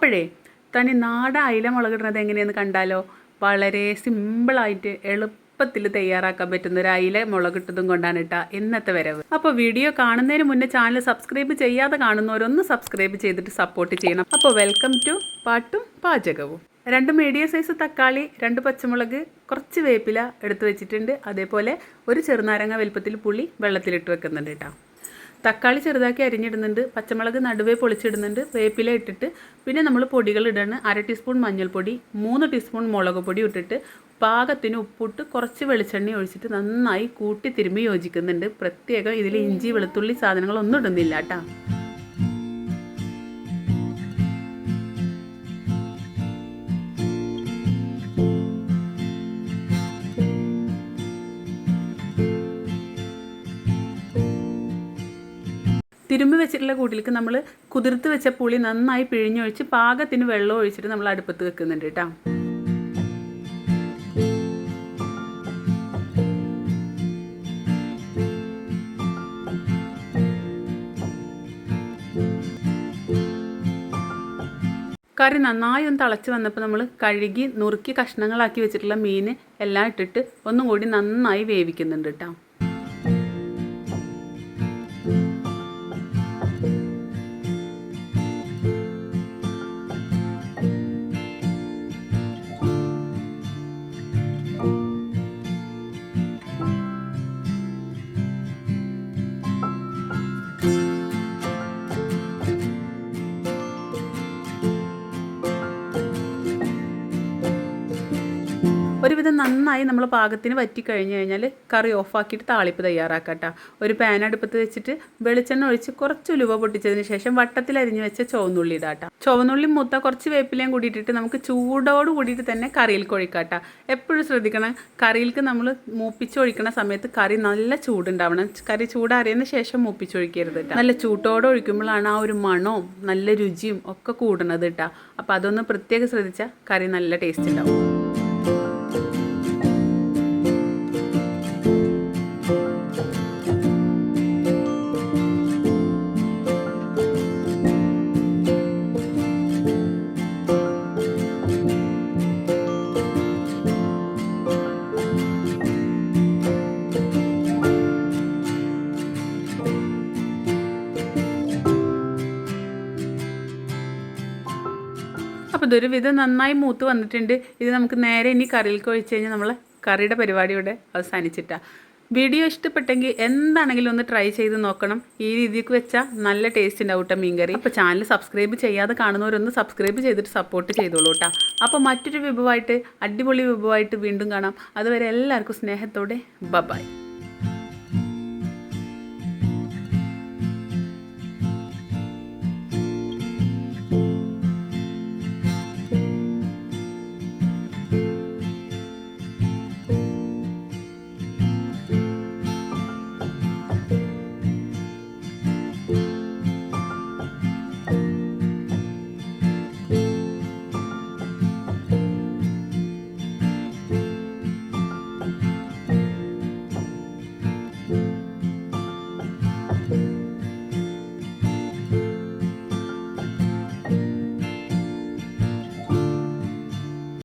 അപ്പോഴേ തനി നാടൻ അയില മുളകിടുന്നത് എങ്ങനെയെന്ന് കണ്ടാലോ? വളരെ സിമ്പിളായിട്ട് എളുപ്പത്തിൽ തയ്യാറാക്കാൻ പറ്റുന്ന ഒരു അയില മുളകിട്ടതും കൊണ്ടാണ് കേട്ടോ ഇന്നത്തെ വരവ്. അപ്പോൾ വീഡിയോ കാണുന്നതിന് മുന്നേ ചാനൽ സബ്സ്ക്രൈബ് ചെയ്യാതെ കാണുന്നവരൊന്ന് സബ്സ്ക്രൈബ് ചെയ്തിട്ട് സപ്പോർട്ട് ചെയ്യണം. അപ്പോൾ വെൽക്കം ടു പാട്ടും പാചകവും. 2 മീഡിയം സൈസ് തക്കാളി, 2 പച്ചമുളക്, കുറച്ച് വേപ്പില എടുത്ത് വെച്ചിട്ടുണ്ട്. അതേപോലെ ഒരു ചെറുനാരങ്ങ വലുപ്പത്തിൽ പുളി വെള്ളത്തിലിട്ട് വെക്കുന്നുണ്ട് കേട്ടോ. തക്കാളി ചെറുതാക്കി അരിഞ്ഞിടുന്നുണ്ട്, പച്ചമുളക് നടുവേ പൊളിച്ചിടുന്നുണ്ട്, വേപ്പില ഇട്ടിട്ട് പിന്നെ നമ്മൾ പൊടികൾ ഇടാണ്. 1/2 ടീസ്പൂൺ മഞ്ഞൾപ്പൊടി, 3 ടീസ്പൂൺ മുളക് പൊടി ഇട്ടിട്ട് പാകത്തിന് ഉപ്പിട്ട് കുറച്ച് വെളിച്ചെണ്ണ ഒഴിച്ചിട്ട് നന്നായി കൂട്ടി തിരുമ്പി യോജിക്കുന്നുണ്ട്. പ്രത്യേകം ഇതിൽ ഇഞ്ചി വെളുത്തുള്ളി സാധനങ്ങളൊന്നും ഇടുന്നില്ല കേട്ടോ. തിരുമ്പി വെച്ചിട്ടുള്ള കൂട്ടിലേക്ക് നമ്മൾ കുതിർത്ത് വെച്ച പുളി നന്നായി പിഴിഞ്ഞൊഴിച്ച് പാകത്തിന് വെള്ളം ഒഴിച്ചിട്ട് നമ്മൾ അടുപ്പത്ത് വെക്കുന്നുണ്ട് കേട്ടോ. കറി നന്നായി ഒന്ന് തിളച്ച് വന്നപ്പോൾ നമ്മൾ കഴുകി നുറുക്കി കഷ്ണങ്ങളാക്കി വെച്ചിട്ടുള്ള മീൻ എല്ലാം ഇട്ടിട്ട് ഒന്നും കൂടി നന്നായി വേവിക്കുന്നുണ്ട് കേട്ടോ. ഒരുവിധം നന്നായി നമ്മൾ പാകത്തിന് വറ്റി കഴിഞ്ഞ് കഴിഞ്ഞാൽ കറി ഓഫാക്കിയിട്ട് താളിപ്പ് തയ്യാറാക്കട്ടോ. ഒരു പാൻ അടുപ്പത്ത് വെച്ചിട്ട് വെളിച്ചെണ്ണ ഒഴിച്ച് കുറച്ച് ഉലുവ പൊട്ടിച്ചതിന് ശേഷം വട്ടത്തിൽ അരിഞ്ഞ് വെച്ച ചുവന്നുള്ളി ഇടാട്ടോ. ചുവന്നുള്ളി മൂത്ത കുറച്ച് വേപ്പിലയും കൂടി ഇട്ടിട്ട് നമുക്ക് ചൂടോട് കൂടിയിട്ട് തന്നെ കറിയിലേക്ക് ഒഴിക്കാട്ടോ. എപ്പോഴും ശ്രദ്ധിക്കണം, കറിയിലേക്ക് നമ്മൾ മൂപ്പിച്ചൊഴിക്കുന്ന സമയത്ത് കറി നല്ല ചൂടുണ്ടാവണം. കറി ചൂടാറിയതിന് ശേഷം മൂപ്പിച്ചൊഴിക്കരുത് കേട്ടോ. നല്ല ചൂട്ടോടെ ഒഴിക്കുമ്പോഴാണ് ആ ഒരു മണവും നല്ല രുചിയും ഒക്കെ കൂടുന്നത് കേട്ടോ. അപ്പോൾ അതൊന്ന് പ്രത്യേകം ശ്രദ്ധിച്ചാൽ കറി നല്ല ടേസ്റ്റ് ഉണ്ടാവും. അപ്പോൾ ഇതൊരു വിധം നന്നായി മൂത്ത് വന്നിട്ടുണ്ട്. ഇത് നമുക്ക് നേരെ ഇനി കറിയിലേക്ക് ഒഴിച്ച് കഴിഞ്ഞാൽ നമ്മൾ കറിയുടെ പരിപാടി ഇവിടെ അവസാനിച്ചിട്ടാണ്. വീഡിയോ ഇഷ്ടപ്പെട്ടെങ്കിൽ എന്താണെങ്കിലും ഒന്ന് ട്രൈ ചെയ്ത് നോക്കണം. ഈ രീതിക്ക് വെച്ചാൽ നല്ല ടേസ്റ്റ് ഉണ്ടാവും കേട്ടോ മീൻകറി. അപ്പോൾ ചാനൽ സബ്സ്ക്രൈബ് ചെയ്യാതെ കാണുന്നവരൊന്ന് സബ്സ്ക്രൈബ് ചെയ്തിട്ട് സപ്പോർട്ട് ചെയ്തോളൂ കേട്ടോ. അപ്പോൾ മറ്റൊരു വിഭവമായിട്ട്, അടിപൊളി വിഭവമായിട്ട് വീണ്ടും കാണാം. അതുവരെ എല്ലാവർക്കും സ്നേഹത്തോടെ ബൈ.